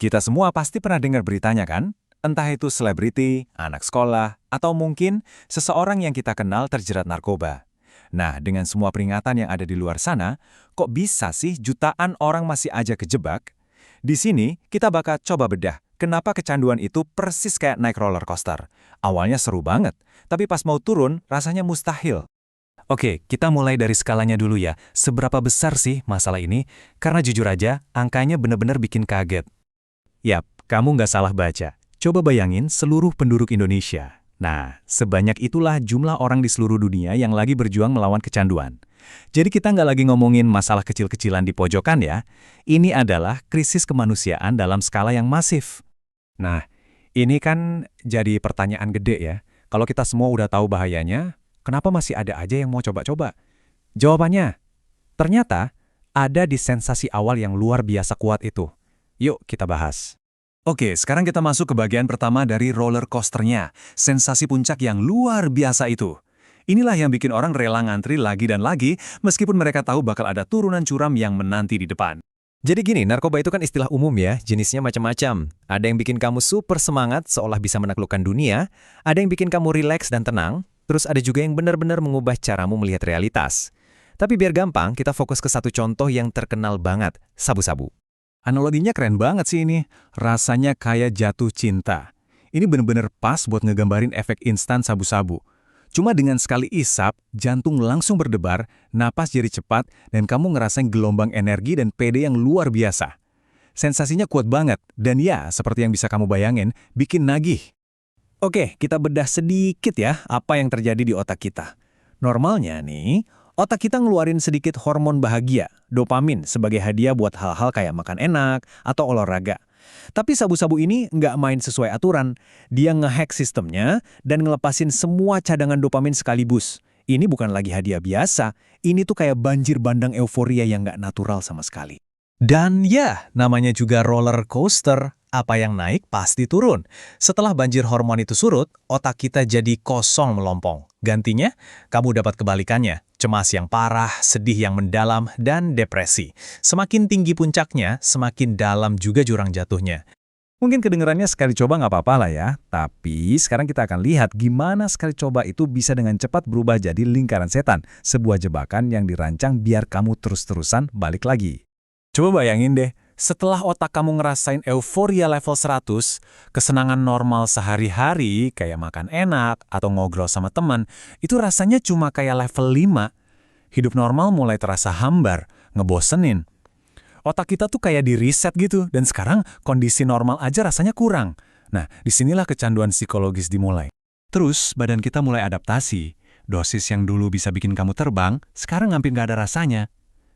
Kita semua pasti pernah dengar beritanya kan? Entah itu selebriti, anak sekolah, atau mungkin seseorang yang kita kenal terjerat narkoba. Nah, dengan semua peringatan yang ada di luar sana, kok bisa sih jutaan orang masih aja kejebak? Di sini, kita bakal coba bedah kenapa kecanduan itu persis kayak naik roller coaster. Awalnya seru banget, tapi pas mau turun, rasanya mustahil. Oke, kita mulai dari skalanya dulu ya. Seberapa besar sih masalah ini? Karena jujur aja, angkanya benar-benar bikin kaget. Yap, kamu nggak salah baca. Coba bayangin seluruh penduduk Indonesia. Nah, sebanyak itulah jumlah orang di seluruh dunia yang lagi berjuang melawan kecanduan. Jadi kita nggak lagi ngomongin masalah kecil-kecilan di pojokan ya. Ini adalah krisis kemanusiaan dalam skala yang masif. Nah, ini kan jadi pertanyaan gede ya. Kalau kita semua udah tahu bahayanya, kenapa masih ada aja yang mau coba-coba? Jawabannya, ternyata ada di sensasi awal yang luar biasa kuat itu. Yuk kita bahas. Oke, sekarang kita masuk ke bagian pertama dari roller coasternya, sensasi puncak yang luar biasa itu. Inilah yang bikin orang rela ngantri lagi dan lagi, meskipun mereka tahu bakal ada turunan curam yang menanti di depan. Jadi gini, narkoba itu kan istilah umum ya, jenisnya macam-macam. Ada yang bikin kamu super semangat seolah bisa menaklukkan dunia, ada yang bikin kamu rileks dan tenang, terus ada juga yang benar-benar mengubah caramu melihat realitas. Tapi biar gampang, kita fokus ke satu contoh yang terkenal banget, sabu-sabu. Analoginya keren banget sih ini. Rasanya kayak jatuh cinta. Ini bener-bener pas buat ngegambarin efek instan sabu-sabu. Cuma dengan sekali isap, jantung langsung berdebar, napas jadi cepat, dan kamu ngerasain gelombang energi dan pede yang luar biasa. Sensasinya kuat banget, dan ya, seperti yang bisa kamu bayangin, bikin nagih. Oke, kita bedah sedikit ya apa yang terjadi di otak kita. Normalnya nih, otak kita ngeluarin sedikit hormon bahagia, dopamin, sebagai hadiah buat hal-hal kayak makan enak atau olahraga. Tapi sabu-sabu ini nggak main sesuai aturan. Dia ngehack sistemnya dan ngelepasin semua cadangan dopamin sekaligus. Ini bukan lagi hadiah biasa, ini tuh kayak banjir bandang euforia yang nggak natural sama sekali. Dan ya, namanya juga roller coaster. Apa yang naik pasti turun. Setelah banjir hormon itu surut, otak kita jadi kosong melompong. Gantinya, kamu dapat kebalikannya. Cemas yang parah, sedih yang mendalam, dan depresi. Semakin tinggi puncaknya, semakin dalam juga jurang jatuhnya. Mungkin kedengarannya sekali coba nggak apa-apa lah ya. Tapi sekarang kita akan lihat gimana sekali coba itu bisa dengan cepat berubah jadi lingkaran setan. Sebuah jebakan yang dirancang biar kamu terus-terusan balik lagi. Coba bayangin deh, setelah otak kamu ngerasain euforia level 100, kesenangan normal sehari-hari kayak makan enak atau ngobrol sama teman, itu rasanya cuma kayak level 5. Hidup normal mulai terasa hambar, ngebosenin. Otak kita tuh kayak di reset gitu, dan sekarang kondisi normal aja rasanya kurang. Nah, disinilah kecanduan psikologis dimulai. Terus, badan kita mulai adaptasi. Dosis yang dulu bisa bikin kamu terbang, sekarang hampir nggak ada rasanya.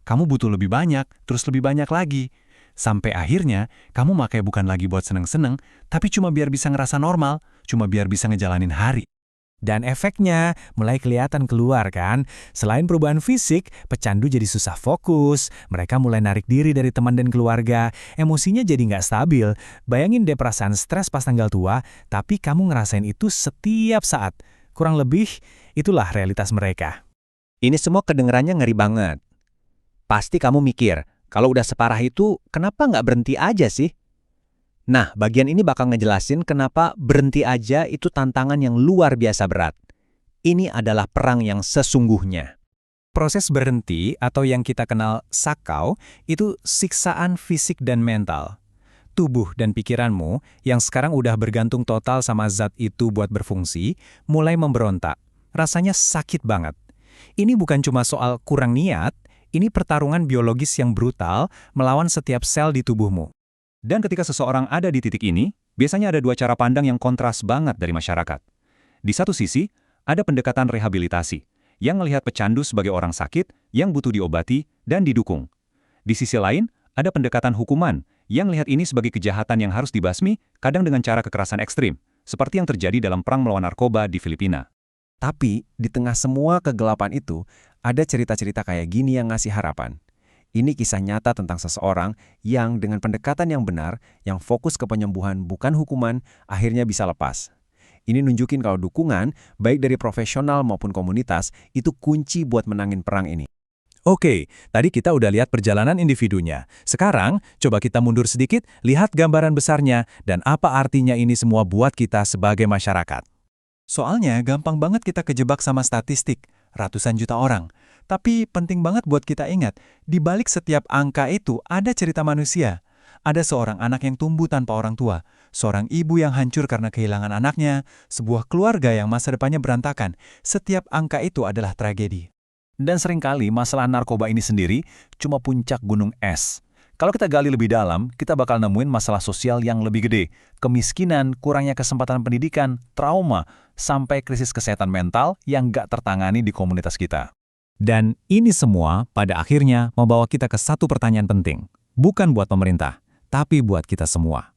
Kamu butuh lebih banyak, terus lebih banyak lagi. Sampai akhirnya, kamu makai bukan lagi buat seneng-seneng, tapi cuma biar bisa ngerasa normal, cuma biar bisa ngejalanin hari. Dan efeknya mulai kelihatan keluar kan? Selain perubahan fisik, pecandu jadi susah fokus, mereka mulai narik diri dari teman dan keluarga, emosinya jadi nggak stabil. Bayangin deh perasaan stres pas tanggal tua, tapi kamu ngerasain itu setiap saat. Kurang lebih, itulah realitas mereka. Ini semua kedengerannya ngeri banget. Pasti kamu mikir, kalau udah separah itu, kenapa nggak berhenti aja sih? Nah, bagian ini bakal ngejelasin kenapa berhenti aja itu tantangan yang luar biasa berat. Ini adalah perang yang sesungguhnya. Proses berhenti atau yang kita kenal sakau itu siksaan fisik dan mental. Tubuh dan pikiranmu yang sekarang udah bergantung total sama zat itu buat berfungsi, mulai memberontak. Rasanya sakit banget. Ini bukan cuma soal kurang niat, ini pertarungan biologis yang brutal melawan setiap sel di tubuhmu. Dan ketika seseorang ada di titik ini, biasanya ada dua cara pandang yang kontras banget dari masyarakat. Di satu sisi, ada pendekatan rehabilitasi, yang melihat pecandu sebagai orang sakit, yang butuh diobati, dan didukung. Di sisi lain, ada pendekatan hukuman, yang melihat ini sebagai kejahatan yang harus dibasmi, kadang dengan cara kekerasan ekstrim, seperti yang terjadi dalam perang melawan narkoba di Filipina. Tapi, di tengah semua kegelapan itu, ada cerita-cerita kayak gini yang ngasih harapan. Ini kisah nyata tentang seseorang yang dengan pendekatan yang benar, yang fokus ke penyembuhan bukan hukuman, akhirnya bisa lepas. Ini nunjukin kalau dukungan, baik dari profesional maupun komunitas, itu kunci buat menangin perang ini. Oke, tadi kita udah lihat perjalanan individunya. Sekarang, coba kita mundur sedikit, lihat gambaran besarnya, dan apa artinya ini semua buat kita sebagai masyarakat. Soalnya gampang banget kita kejebak sama statistik, ratusan juta orang. Tapi penting banget buat kita ingat, di balik setiap angka itu ada cerita manusia. Ada seorang anak yang tumbuh tanpa orang tua, seorang ibu yang hancur karena kehilangan anaknya, sebuah keluarga yang masa depannya berantakan. Setiap angka itu adalah tragedi. Dan seringkali masalah narkoba ini sendiri cuma puncak gunung es. Kalau kita gali lebih dalam, kita bakal nemuin masalah sosial yang lebih gede. Kemiskinan, kurangnya kesempatan pendidikan, trauma, sampai krisis kesehatan mental yang gak tertangani di komunitas kita. Dan ini semua pada akhirnya membawa kita ke satu pertanyaan penting. Bukan buat pemerintah, tapi buat kita semua.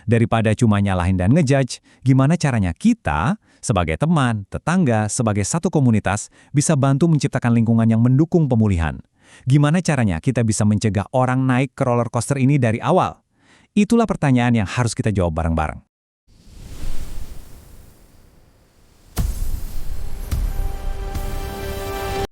Daripada cuma nyalahin dan ngejudge, gimana caranya kita, sebagai teman, tetangga, sebagai satu komunitas, bisa bantu menciptakan lingkungan yang mendukung pemulihan? Gimana caranya kita bisa mencegah orang naik ke roller coaster ini dari awal? Itulah pertanyaan yang harus kita jawab bareng-bareng.